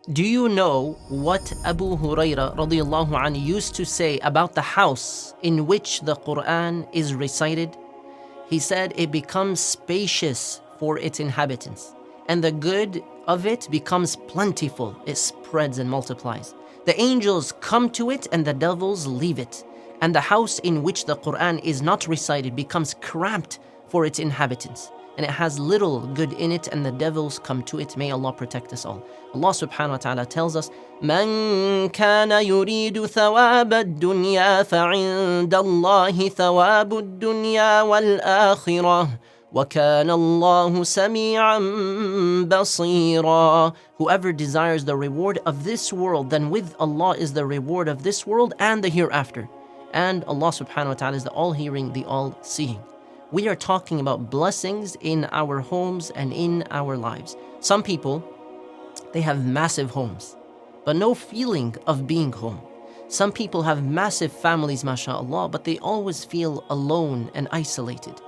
Do you know what Abu Huraira radiallahu anhu used to say about the house in which the Quran is recited? He said it becomes spacious for its inhabitants, and the good of it becomes plentiful. It spreads and multiplies. The angels come to it and the devils leave it. And the house in which the Quran is not recited becomes cramped for its inhabitants, and it has little good in it, and the devils come to it. May Allah protect us all. Allah subhanahu wa ta'ala tells us, مَنْ كَانَ يُرِيدُ ثَوَابَ الدُّنْيَا فَعِنْدَ اللَّهِ ثَوَابُ الدُّنْيَا وَالْآخِرَةِ وَكَانَ اللَّهُ سَمِيعًا بَصِيرًا. Whoever desires the reward of this world, then with Allah is the reward of this world and the hereafter. And Allah subhanahu wa ta'ala is the all-hearing, the all-seeing. We are talking about blessings in our homes and in our lives. Some people, they have massive homes, but no feeling of being home. Some people have massive families, mashallah, but they always feel alone and isolated.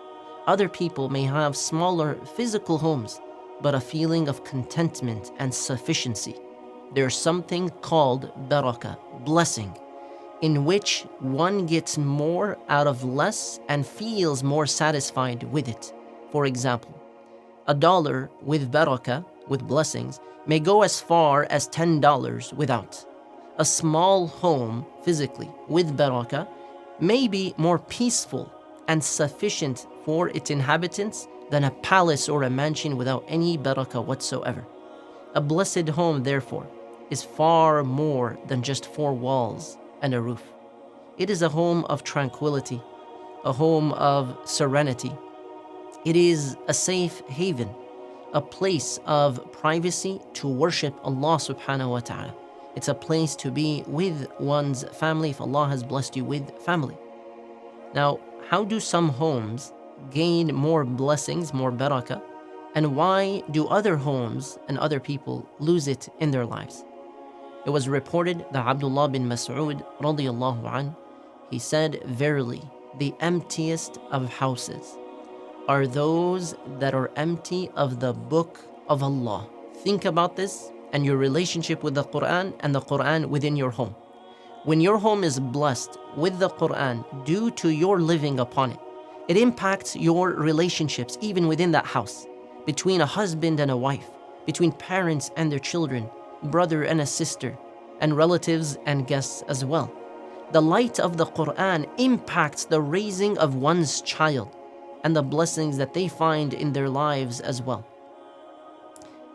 Other people may have smaller physical homes, but a feeling of contentment and sufficiency. There's something called barakah, blessing, in which one gets more out of less and feels more satisfied with it. For example, $1 with barakah, with blessings, may go as far as $10 without. A small home, physically, with barakah, may be more peaceful and sufficient for its inhabitants than a palace or a mansion without any barakah whatsoever. A blessed home, therefore, is far more than just 4 walls and a roof. It is a home of tranquility, a home of serenity. It is a safe haven, a place of privacy to worship Allah subhanahu wa ta'ala. It's a place to be with one's family if Allah has blessed you with family. Now, how do some homes gain more blessings, more barakah, and why do other homes and other people lose it in their lives? It was reported that Abdullah bin Mas'ud radiyallahu anh, he said, verily, the emptiest of houses are those that are empty of the book of Allah. Think about this and your relationship with the Quran and the Quran within your home. When your home is blessed with the Quran due to your living upon it, it impacts your relationships even within that house, between a husband and a wife, between parents and their children, brother and a sister, and relatives and guests as well. The light of the Quran impacts the raising of one's child and the blessings that they find in their lives as well.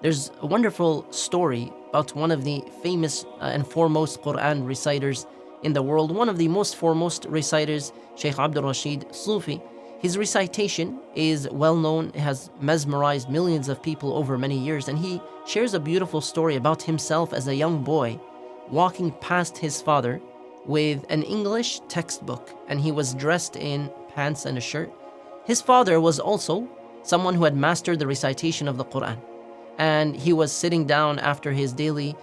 There's a wonderful story about one of the famous and foremost Quran reciters in the world, one of the most foremost reciters, Shaykh Abdul Rashid Sufi. His recitation is well known, has mesmerized millions of people over many years, and he shares a beautiful story about himself as a young boy walking past his father with an English textbook, and he was dressed in pants and a shirt. His father was also someone who had mastered the recitation of the Quran, and he was sitting down after his daily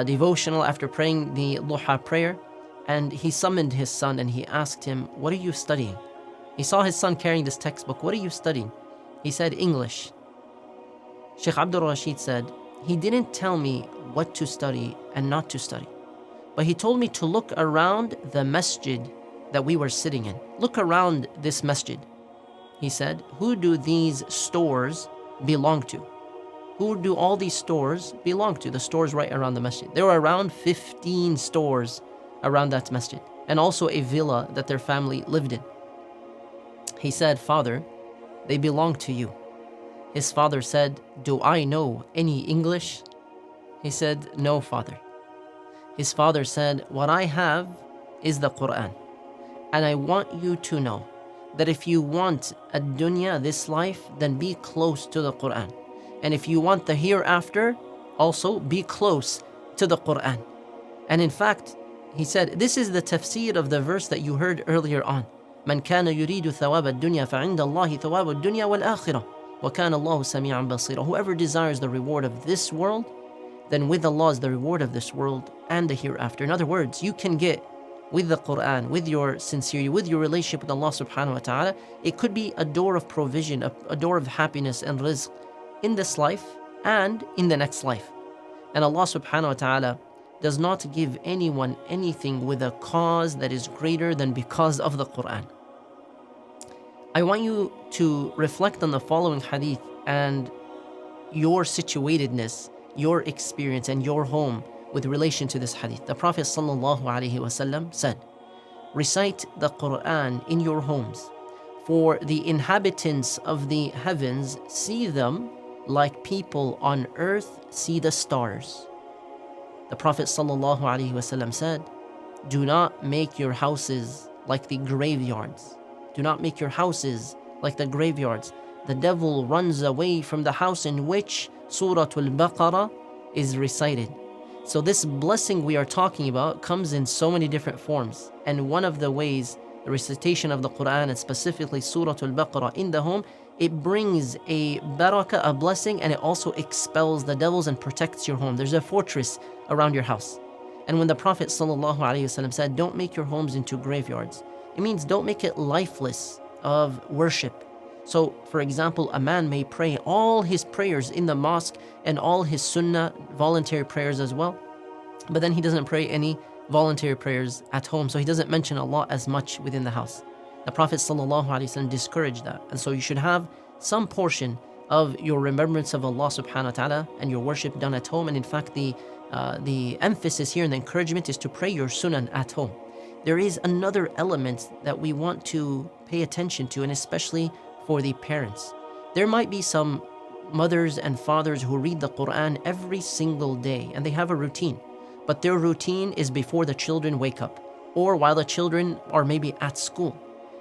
devotional, after praying the Duha prayer, and he summoned his son and he asked him, "What are you studying?" He saw his son carrying this textbook. "What are you studying?" He said, "English." Shaykh Abdul Rashid said, "He didn't tell me what to study and not to study, but he told me to look around the masjid that we were sitting in. Look around this masjid." He said, "Who do these stores belong to? Who do all these stores belong to?" The stores right around the masjid. There were around 15 stores around that masjid, and also a villa that their family lived in. He said, "Father, they belong to you." His father said, "Do I know any English?" He said, "No, father." His father said, "What I have is the Quran, and I want you to know that if you want a dunya, this life, then be close to the Quran. And if you want the hereafter, also be close to the Quran." And in fact, he said, this is the tafsir of the verse that you heard earlier on. مَنْ كَانَ يُرِيدُ ثَوَابَ الدُّنْيَا فَعِنْدَ اللَّهِ ثَوَابُ الدُّنْيَا وَالْآخِرَةِ وَكَانَ اللَّهُ سَمِيعًا بَصِيرًا. Whoever desires the reward of this world, then with Allah is the reward of this world and the hereafter. In other words, you can get with the Quran, with your sincerity, with your relationship with Allah subhanahu wa ta'ala, it could be a door of provision, a door of happiness and rizq in this life and in the next life. And Allah subhanahu wa ta'ala does not give anyone anything with a cause that is greater than because of the Quran. I want you to reflect on the following hadith and your situatedness, your experience, and your home with relation to this hadith. The Prophet ﷺ said, recite the Quran in your homes, for the inhabitants of the heavens see them like people on earth see the stars. The Prophet ﷺ said, do not make your houses like the graveyards. Do not make your houses like the graveyards. The devil runs away from the house in which Surah Al-Baqarah is recited. So this blessing we are talking about comes in so many different forms. And one of the ways, the recitation of the Quran, and specifically Surah Al-Baqarah in the home, it brings a barakah, a blessing, and it also expels the devils and protects your home. There's a fortress around your house. And when the Prophet ﷺ said, don't make your homes into graveyards, it means don't make it lifeless of worship. So, for example, a man may pray all his prayers in the mosque and all his sunnah, voluntary prayers as well, but then he doesn't pray any voluntary prayers at home, so he doesn't mention Allah as much within the house. The Prophet ﷺ discouraged that, and so you should have some portion of your remembrance of Allah subhanahu wa ta'ala and your worship done at home. And in fact, the emphasis here and the encouragement is to pray your sunnah at home. There is another element that we want to pay attention to, and especially for the parents. There might be some mothers and fathers who read the Quran every single day, and they have a routine, but their routine is before the children wake up, or while the children are maybe at school.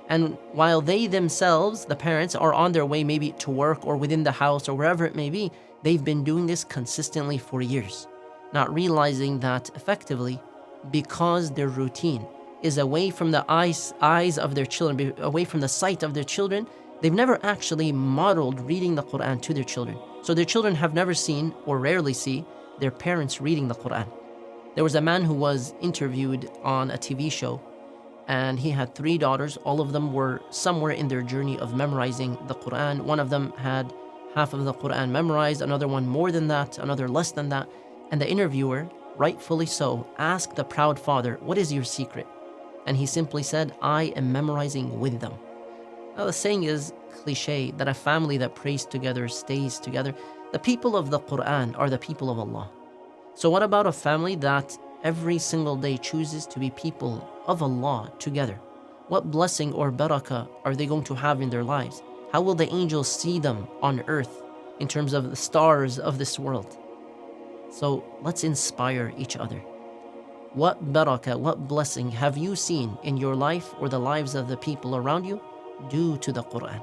And while they themselves, the parents, are on their way maybe to work or within the house or wherever it may be, they've been doing this consistently for years, not realizing that effectively, because their routine is away from the eyes of their children, away from the sight of their children, they've never actually modeled reading the Quran to their children. So their children have never seen, or rarely see, their parents reading the Quran. There was a man who was interviewed on a TV show, and he had 3 daughters. All of them were somewhere in their journey of memorizing the Quran. One of them had half of the Quran memorized, another one more than that, another less than that. And the interviewer, rightfully so, asked the proud father, what is your secret? And he simply said, I am memorizing with them. Now, the saying is cliche that a family that prays together stays together. The people of the Quran are the people of Allah. So what about a family that every single day chooses to be people of Allah together? What blessing or barakah are they going to have in their lives? How will the angels see them on earth in terms of the stars of this world? So let's inspire each other. What barakah, what blessing have you seen in your life or the lives of the people around you due to the Quran?